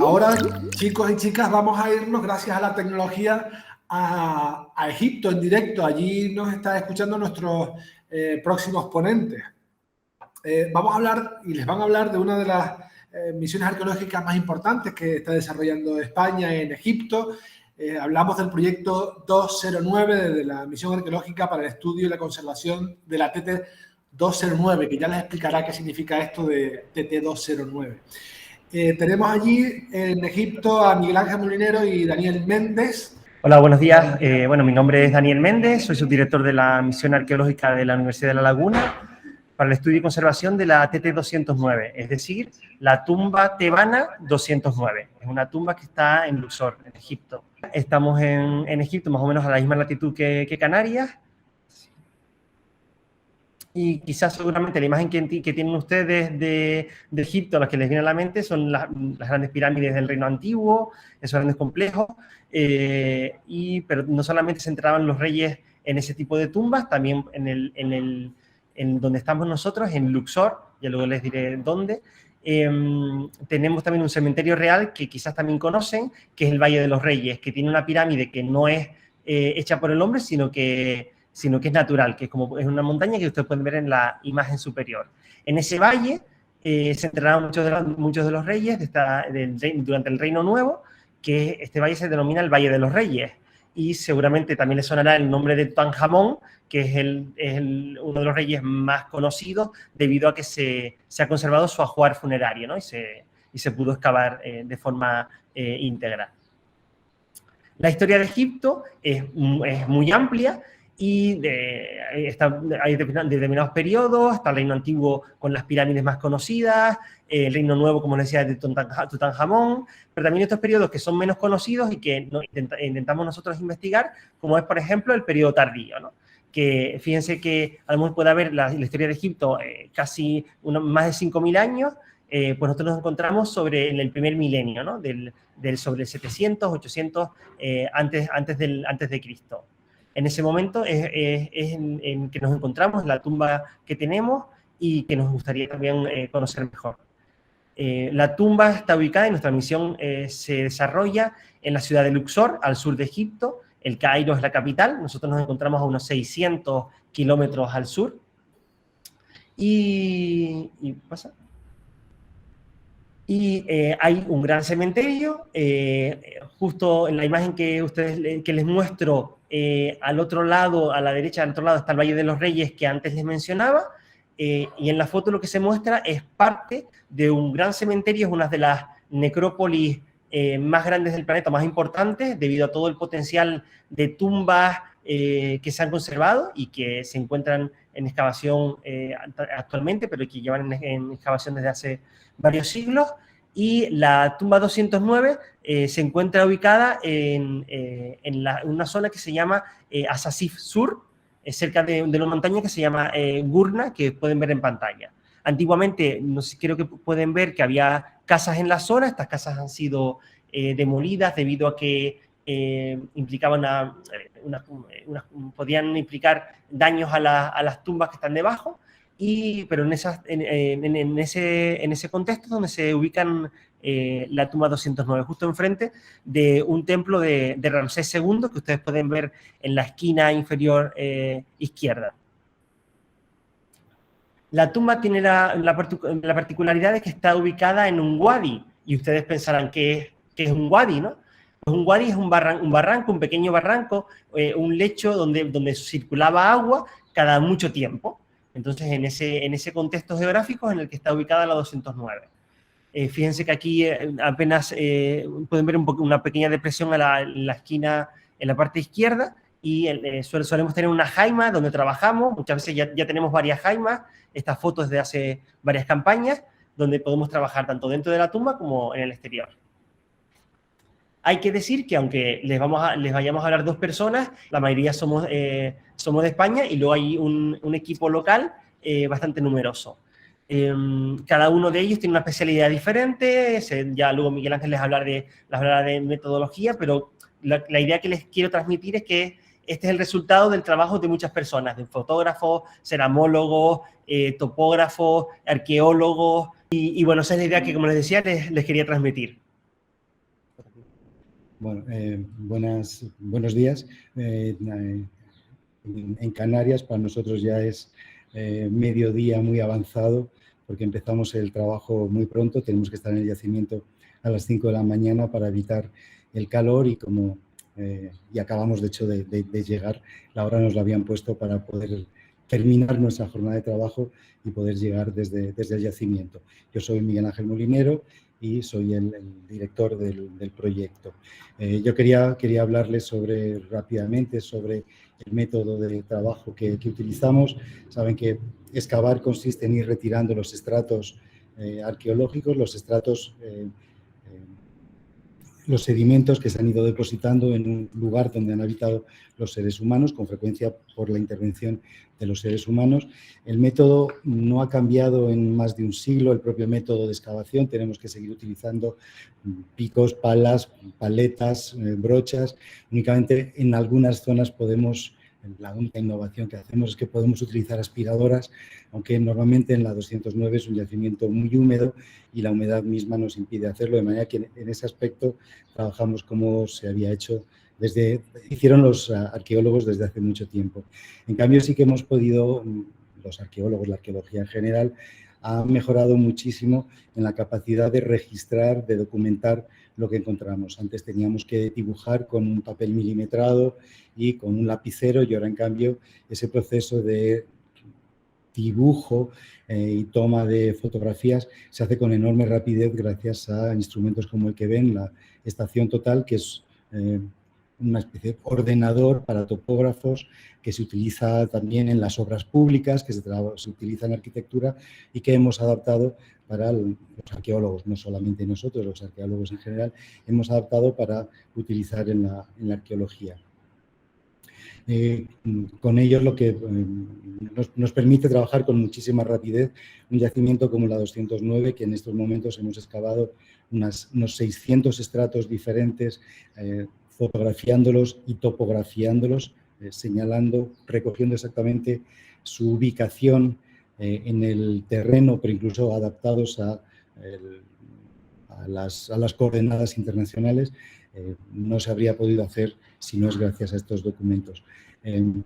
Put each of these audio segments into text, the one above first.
Ahora, chicos y chicas, vamos a irnos, gracias a la tecnología, a Egipto en directo. Allí nos está escuchando nuestros próximos ponentes. Vamos a hablar y les van a hablar de una de las misiones arqueológicas más importantes que está desarrollando España en Egipto. Hablamos del proyecto 209 de la misión arqueológica para el estudio y la conservación de la TT 209, que ya les explicará qué significa esto de TT 209. Tenemos allí en Egipto a Miguel Ángel Molinero y Daniel Méndez. Hola, buenos días. Bueno, mi nombre es Daniel Méndez, soy subdirector de la misión arqueológica de la Universidad de La Laguna para el estudio y conservación de la TT 209, es decir, la tumba tebana 209. Es una tumba que está en Luxor, en Egipto. Estamos en Egipto más o menos a la misma latitud que Canarias. Y quizás seguramente la imagen que tienen ustedes de Egipto, las que les viene a la mente, son las grandes pirámides del Reino Antiguo, esos grandes complejos, pero no solamente se entraban los reyes en ese tipo de tumbas, también en donde estamos nosotros, en Luxor, ya luego les diré dónde, tenemos también un cementerio real que quizás también conocen, que es el Valle de los Reyes, que tiene una pirámide que no es hecha por el hombre, sino que es natural, que es una montaña que ustedes pueden ver en la imagen superior. En ese valle se enterraron muchos de los reyes durante el Reino Nuevo, que este valle se denomina el Valle de los Reyes, y seguramente también les sonará el nombre de Tutankamón, que es uno de los reyes más conocidos, debido a que se ha conservado su ajuar funerario, ¿no? y se pudo excavar de forma íntegra. La historia de Egipto es muy amplia, y hay determinados periodos. Está el Reino Antiguo con las pirámides más conocidas, el Reino Nuevo, como les decía, de Tutankamón, pero también estos periodos que son menos conocidos y que intentamos nosotros investigar, como es, por ejemplo, el periodo tardío, ¿no? Que fíjense que a lo mejor puede haber la historia de Egipto casi más de 5.000 años, pues nosotros nos encontramos en el primer milenio, ¿no? Sobre el 700, 800 antes de Cristo. En ese momento es en que nos encontramos, la tumba que tenemos y que nos gustaría también conocer mejor. La tumba está ubicada, y nuestra misión se desarrolla en la ciudad de Luxor, al sur de Egipto. El Cairo es la capital, nosotros nos encontramos a unos 600 kilómetros al sur. ¿Pasa? Y hay un gran cementerio, justo en la imagen que les muestro, al otro lado, a la derecha, al otro lado, está el Valle de los Reyes que antes les mencionaba, y en la foto lo que se muestra es parte de un gran cementerio, es una de las necrópolis más grandes del planeta, más importantes, debido a todo el potencial de tumbas que se han conservado y que se encuentran en excavación actualmente, pero que llevan en excavación desde hace varios siglos. Y la tumba 209 se encuentra ubicada en una zona que se llama Asasif Sur, cerca de una montaña que se llama Gurna, que pueden ver en pantalla. Antiguamente, no sé, creo que pueden ver que había casas en la zona. Estas casas han sido demolidas debido a que implicaban podían implicar daños a las tumbas que están debajo. Pero en ese contexto donde se ubican la tumba 209, justo enfrente de un templo de Ramsés II, que ustedes pueden ver en la esquina inferior izquierda. La tumba tiene la particularidad de que está ubicada en un wadi, y ustedes pensarán que es un wadi, ¿no? Pues un wadi es un barranco, un pequeño barranco, un lecho donde circulaba agua cada mucho tiempo. Entonces, en ese contexto geográfico en el que está ubicada la 209. Fíjense que aquí apenas pueden ver una pequeña depresión en la esquina, en la parte izquierda, y solemos tener una jaima donde trabajamos. Muchas veces ya tenemos varias jaimas, estas fotos de hace varias campañas, donde podemos trabajar tanto dentro de la tumba como en el exterior. Hay que decir que aunque les vayamos a hablar 2 personas, la mayoría somos de España, y luego hay un equipo local bastante numeroso. Cada uno de ellos tiene una especialidad diferente. Ya luego Miguel Ángel les hablará de metodología, pero la idea que les quiero transmitir es que este es el resultado del trabajo de muchas personas, de fotógrafos, ceramólogos, topógrafos, arqueólogos, y bueno, esa es la idea que, como les decía, les quería transmitir. Bueno, buenos días. En Canarias para nosotros ya es mediodía muy avanzado porque empezamos el trabajo muy pronto. Tenemos que estar en el yacimiento a las 5 de la mañana para evitar el calor y acabamos de hecho de llegar. La hora nos la habían puesto para poder terminar nuestra jornada de trabajo y poder llegar desde el yacimiento. Yo soy Miguel Ángel Molinero y soy el director del proyecto. Yo quería hablarles rápidamente sobre el método de trabajo que utilizamos. Saben que excavar consiste en ir retirando los estratos arqueológicos, los sedimentos que se han ido depositando en un lugar donde han habitado los seres humanos, con frecuencia por la intervención de los seres humanos. El método no ha cambiado en más de un siglo, el propio método de excavación. Tenemos que seguir utilizando picos, palas, paletas, brochas. Únicamente en algunas zonas la única innovación que hacemos es que podemos utilizar aspiradoras, aunque normalmente en la 209 es un yacimiento muy húmedo y la humedad misma nos impide hacerlo, de manera que en ese aspecto trabajamos como se había hecho hicieron los arqueólogos desde hace mucho tiempo. En cambio, sí que hemos podido, los arqueólogos, la arqueología en general, ha mejorado muchísimo en la capacidad de registrar, de documentar lo que encontramos. Antes teníamos que dibujar con un papel milimetrado y con un lapicero, y ahora, en cambio, ese proceso de dibujo y toma de fotografías se hace con enorme rapidez gracias a instrumentos como el que ven, la estación total, que es una especie de ordenador para topógrafos que se utiliza también en las obras públicas, que se utiliza en arquitectura y que hemos adaptado para los arqueólogos, no solamente nosotros, los arqueólogos en general, hemos adaptado para utilizar en la arqueología. Con ellos lo que nos permite trabajar con muchísima rapidez un yacimiento como la 209, que en estos momentos hemos excavado unos 600 estratos diferentes, fotografiándolos y topografiándolos, señalando, recogiendo exactamente su ubicación en el terreno, pero incluso adaptados a las coordenadas internacionales. No se habría podido hacer si no es gracias a estos documentos. El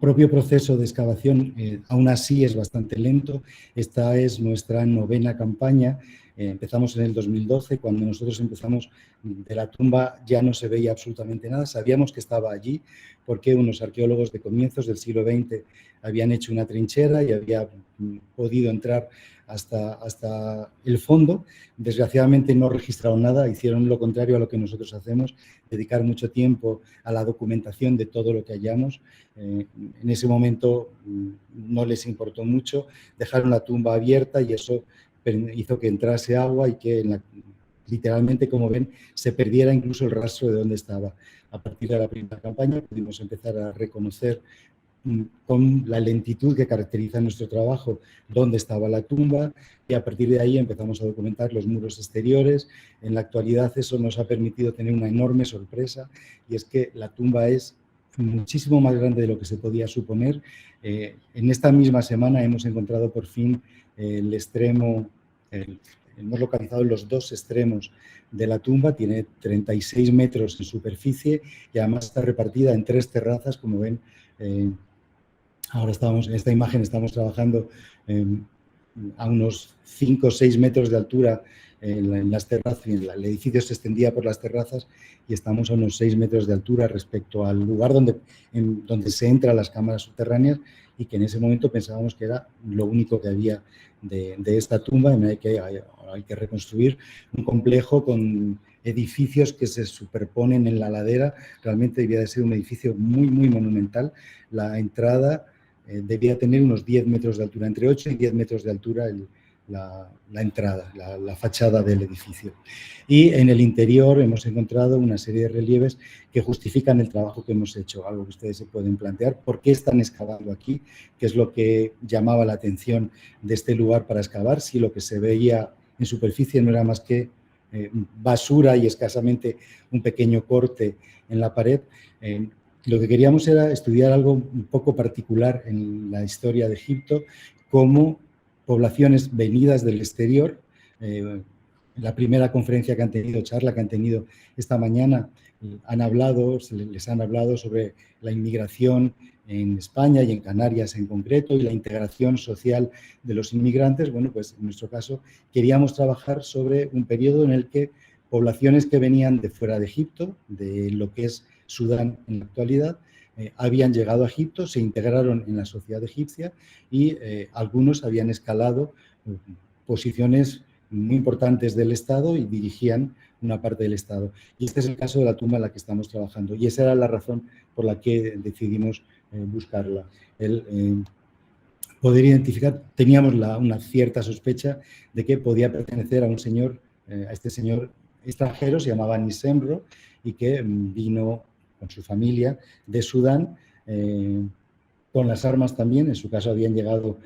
propio proceso de excavación aún así es bastante lento. Esta es nuestra 9ª campaña. Empezamos en el 2012, cuando nosotros empezamos de la tumba ya no se veía absolutamente nada. Sabíamos que estaba allí porque unos arqueólogos de comienzos del siglo XX habían hecho una trinchera y había podido entrar hasta el fondo. Desgraciadamente no registraron nada, hicieron lo contrario a lo que nosotros hacemos, dedicar mucho tiempo a la documentación de todo lo que hallamos. En ese momento no les importó mucho, dejaron la tumba abierta y eso hizo que entrase agua y que literalmente, como ven, se perdiera incluso el rastro de dónde estaba. A partir de la primera campaña pudimos empezar a reconocer con la lentitud que caracteriza nuestro trabajo dónde estaba la tumba, y a partir de ahí empezamos a documentar los muros exteriores. En la actualidad eso nos ha permitido tener una enorme sorpresa, y es que la tumba es muchísimo más grande de lo que se podía suponer. En esta misma semana hemos encontrado por fin el extremo, hemos localizado los 2 extremos de la tumba. Tiene 36 metros en superficie y además está repartida en 3 terrazas, como ven. Ahora en esta imagen estamos trabajando a unos 5 o 6 metros de altura en las terrazas. El edificio se extendía por las terrazas y estamos a unos 6 metros de altura respecto al lugar donde se entra a las cámaras subterráneas, y que en ese momento pensábamos que era lo único que había de esta tumba. De manera que hay que reconstruir un complejo con edificios que se superponen en la ladera. Realmente debía de ser un edificio muy, muy monumental. La entrada debía tener unos 10 metros de altura, entre 8 y 10 metros de altura la entrada, la fachada del edificio. Y en el interior hemos encontrado una serie de relieves que justifican el trabajo que hemos hecho, algo que ustedes se pueden plantear. ¿Por qué están excavando aquí? ¿Qué es lo que llamaba la atención de este lugar para excavar? Si lo que se veía en superficie no era más que basura y escasamente un pequeño corte en la pared. Lo que queríamos era estudiar algo un poco particular en la historia de Egipto, como poblaciones venidas del exterior, la primera conferencia que han tenido, charla que han tenido esta mañana, les han hablado sobre la inmigración en España y en Canarias en concreto y la integración social de los inmigrantes. Bueno, pues en nuestro caso queríamos trabajar sobre un periodo en el que poblaciones que venían de fuera de Egipto, de lo que es Sudán en la actualidad, habían llegado a Egipto, se integraron en la sociedad egipcia y algunos habían escalado posiciones muy importantes del Estado y dirigían una parte del Estado. Y este es el caso de la tumba en la que estamos trabajando. Y esa era la razón por la que decidimos buscarla. El poder identificar, teníamos una cierta sospecha de que podía pertenecer a un señor, a este señor extranjero, se llamaba Nisemro, y que vino con su familia de Sudán, con las armas también. En su caso habían llegado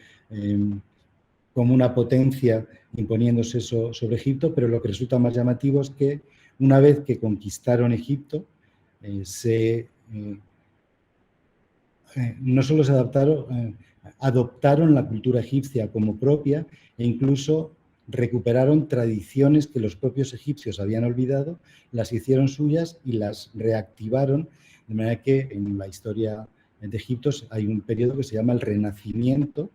como una potencia imponiéndose sobre Egipto, pero lo que resulta más llamativo es que una vez que conquistaron Egipto, no solo se adoptaron la cultura egipcia como propia e incluso recuperaron tradiciones que los propios egipcios habían olvidado, las hicieron suyas y las reactivaron, de manera que en la historia de Egipto hay un periodo que se llama el Renacimiento,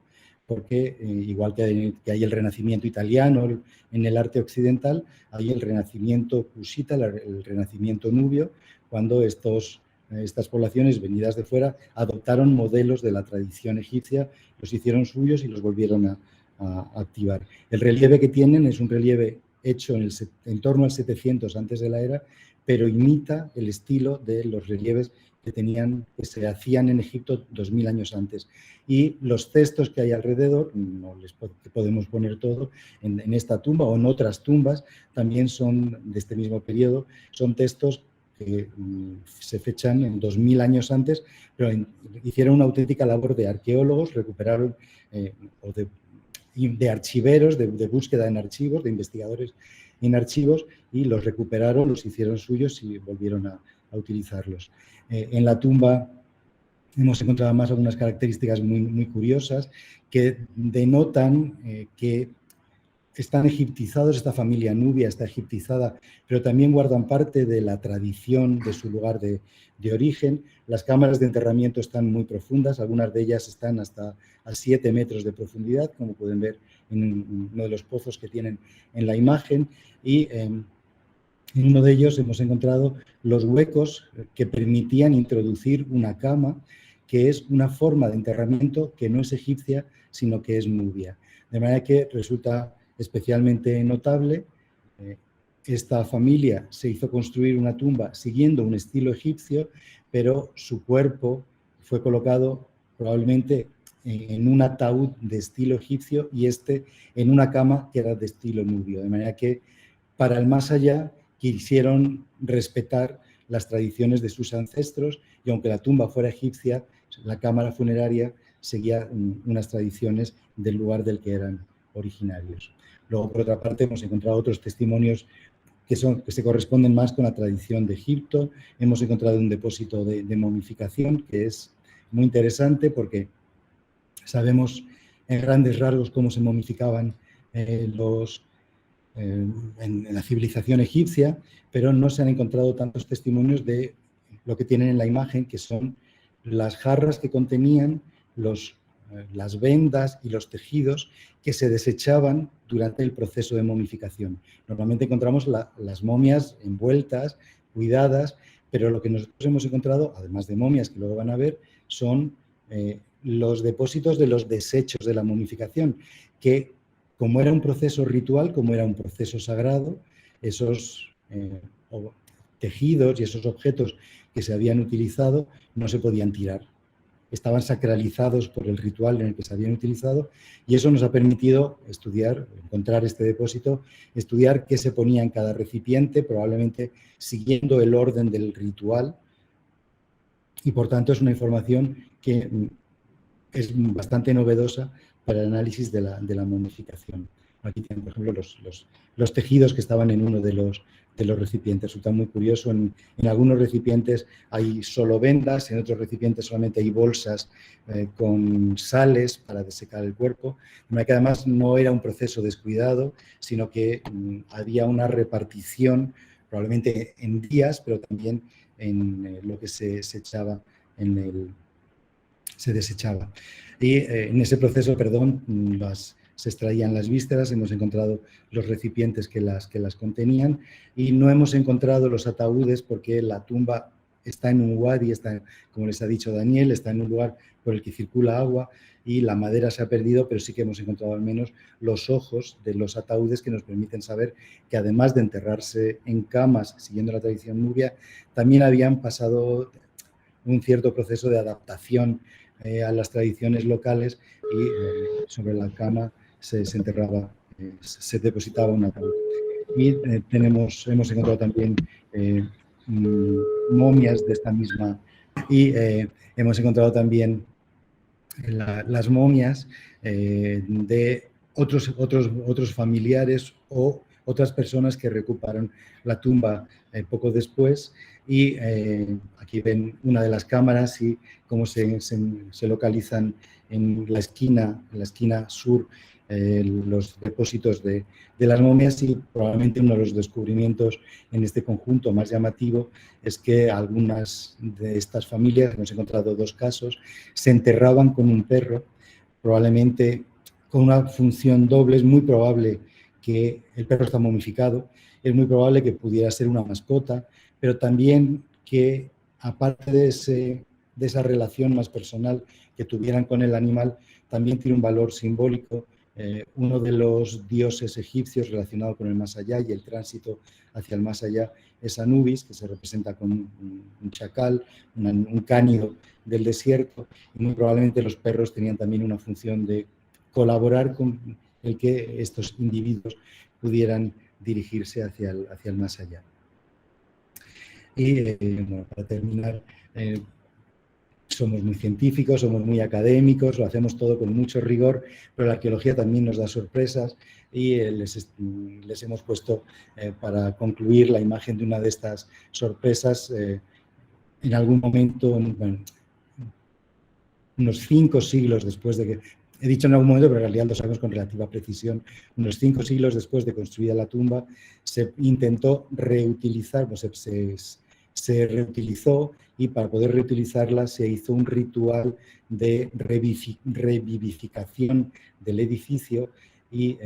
porque igual que hay el Renacimiento italiano en el arte occidental, hay el Renacimiento cusita, el Renacimiento nubio, cuando estas poblaciones venidas de fuera adoptaron modelos de la tradición egipcia, los hicieron suyos y los volvieron a activar. El relieve que tienen es un relieve hecho en torno al 700 antes de la era, pero imita el estilo de los relieves que se hacían en Egipto 2000 años antes. Y los textos que hay alrededor, no les podemos poner todo, en esta tumba o en otras tumbas, también son de este mismo periodo, son textos que se fechan en 2000 años antes, pero hicieron una auténtica labor de arqueólogos, recuperaron, o de archiveros, de búsqueda en archivos, de investigadores en archivos, y los recuperaron, los hicieron suyos y volvieron a utilizarlos. En la tumba hemos encontrado más algunas características muy, muy curiosas que denotan que están egiptizados, esta familia nubia está egiptizada, pero también guardan parte de la tradición de su lugar de origen. Las cámaras de enterramiento están muy profundas, algunas de ellas están hasta a 7 metros de profundidad, como pueden ver en uno de los pozos que tienen en la imagen, y en uno de ellos hemos encontrado los huecos que permitían introducir una cama, que es una forma de enterramiento que no es egipcia, sino que es nubia. De manera que resulta especialmente notable. Esta familia se hizo construir una tumba siguiendo un estilo egipcio, pero su cuerpo fue colocado probablemente en un ataúd de estilo egipcio y en una cama que era de estilo nubio. De manera que para el más allá quisieron respetar las tradiciones de sus ancestros y aunque la tumba fuera egipcia, la cámara funeraria seguía unas tradiciones del lugar del que eran originarios. Luego, por otra parte, hemos encontrado otros testimonios que se corresponden más con la tradición de Egipto. Hemos encontrado un depósito de momificación que es muy interesante porque sabemos en grandes rasgos cómo se momificaban en la civilización egipcia, pero no se han encontrado tantos testimonios de lo que tienen en la imagen, que son las jarras que contenían las vendas y los tejidos que se desechaban durante el proceso de momificación. Normalmente encontramos las momias envueltas, cuidadas, pero lo que nosotros hemos encontrado, además de momias que luego van a ver, son los depósitos de los desechos de la momificación, que como era un proceso ritual, como era un proceso sagrado, esos tejidos y esos objetos que se habían utilizado no se podían tirar. Estaban sacralizados por el ritual en el que se habían utilizado y eso nos ha permitido encontrar este depósito, estudiar qué se ponía en cada recipiente, probablemente siguiendo el orden del ritual, y por tanto es una información que es bastante novedosa para el análisis de la momificación. Aquí tienen, por ejemplo, los tejidos que estaban en uno de los recipientes. Resulta muy curioso, en algunos recipientes hay solo vendas, en otros recipientes solamente hay bolsas con sales para desecar el cuerpo. De manera que además no era un proceso descuidado, sino que había una repartición, probablemente en días, pero también en lo que se echaba se desechaba. Y en ese proceso, perdón, se extraían las vísceras, hemos encontrado los recipientes que las contenían y no hemos encontrado los ataúdes porque la tumba está en un wadi, como les ha dicho Daniel, está en un lugar por el que circula agua y la madera se ha perdido, pero sí que hemos encontrado al menos los ojos de los ataúdes que nos permiten saber que además de enterrarse en camas, siguiendo la tradición nubia, también habían pasado un cierto proceso de adaptación a las tradiciones locales y sobre la cama se enterraba, se depositaba un ataúd. Y hemos encontrado también momias de esta misma y hemos encontrado también las momias de otros familiares o otras personas que recuperan la tumba poco después y aquí ven una de las cámaras y cómo se localizan en la esquina sur los depósitos de las momias y probablemente uno de los descubrimientos en este conjunto más llamativo es que algunas de estas familias, hemos encontrado 2 casos, se enterraban con un perro, probablemente con una función doble. Es muy probable que el perro está momificado, es muy probable que pudiera ser una mascota, pero también que aparte de esa relación más personal que tuvieran con el animal, también tiene un valor simbólico. Uno de los dioses egipcios relacionado con el más allá y el tránsito hacia el más allá es Anubis, que se representa con un chacal, un cánido del desierto, y muy probablemente los perros tenían también una función de colaborar con el que estos individuos pudieran dirigirse hacia el más allá. Y bueno, para terminar, somos muy científicos, somos muy académicos, lo hacemos todo con mucho rigor, pero la arqueología también nos da sorpresas y les hemos puesto para concluir la imagen de una de estas sorpresas. En algún momento, bueno, unos 5 siglos después de que, he dicho en algún momento, pero en realidad lo sabemos con relativa precisión, unos 5 siglos después de construida la tumba, se intentó reutilizar, pues se reutilizó y para poder reutilizarla se hizo un ritual de revivificación del edificio y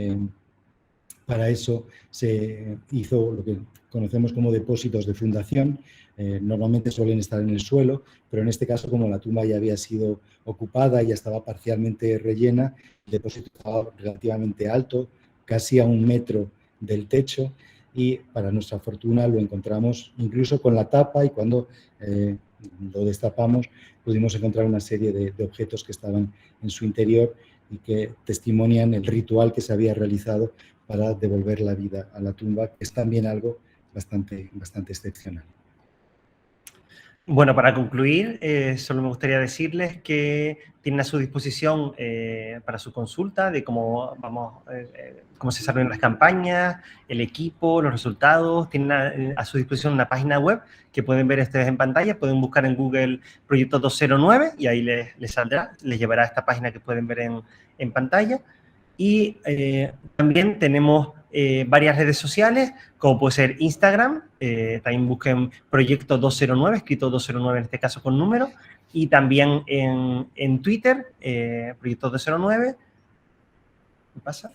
para eso se hizo lo que conocemos como depósitos de fundación. Normalmente suelen estar en el suelo, pero en este caso, como la tumba ya había sido ocupada y ya estaba parcialmente rellena, el depósito estaba relativamente alto, casi a 1 metro del techo, y para nuestra fortuna lo encontramos incluso con la tapa, y cuando lo destapamos pudimos encontrar una serie de objetos que estaban en su interior y que testimonian el ritual que se había realizado para devolver la vida a la tumba, que es también algo bastante excepcional. Bueno, para concluir, solo me gustaría decirles que tienen a su disposición para su consulta de cómo se desarrollan las campañas, el equipo, los resultados. Tienen a su disposición una página web que pueden ver ustedes en pantalla. Pueden buscar en Google Proyecto 209 y ahí les saldrá, les llevará a esta página que pueden ver en pantalla. Y también tenemos varias redes sociales, como puede ser Instagram, también busquen Proyecto 209, escrito 209 en este caso con número, y también en Twitter, Proyecto 209, ¿qué pasa?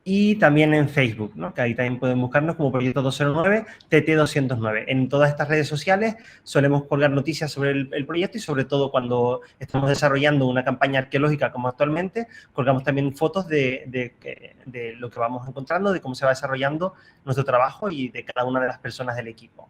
Y también en Facebook, ¿no? Que ahí también pueden buscarnos como Proyecto 209, TT209. En todas estas redes sociales solemos colgar noticias sobre el proyecto y sobre todo cuando estamos desarrollando una campaña arqueológica como actualmente, colgamos también fotos de lo que vamos encontrando, de cómo se va desarrollando nuestro trabajo y de cada una de las personas del equipo.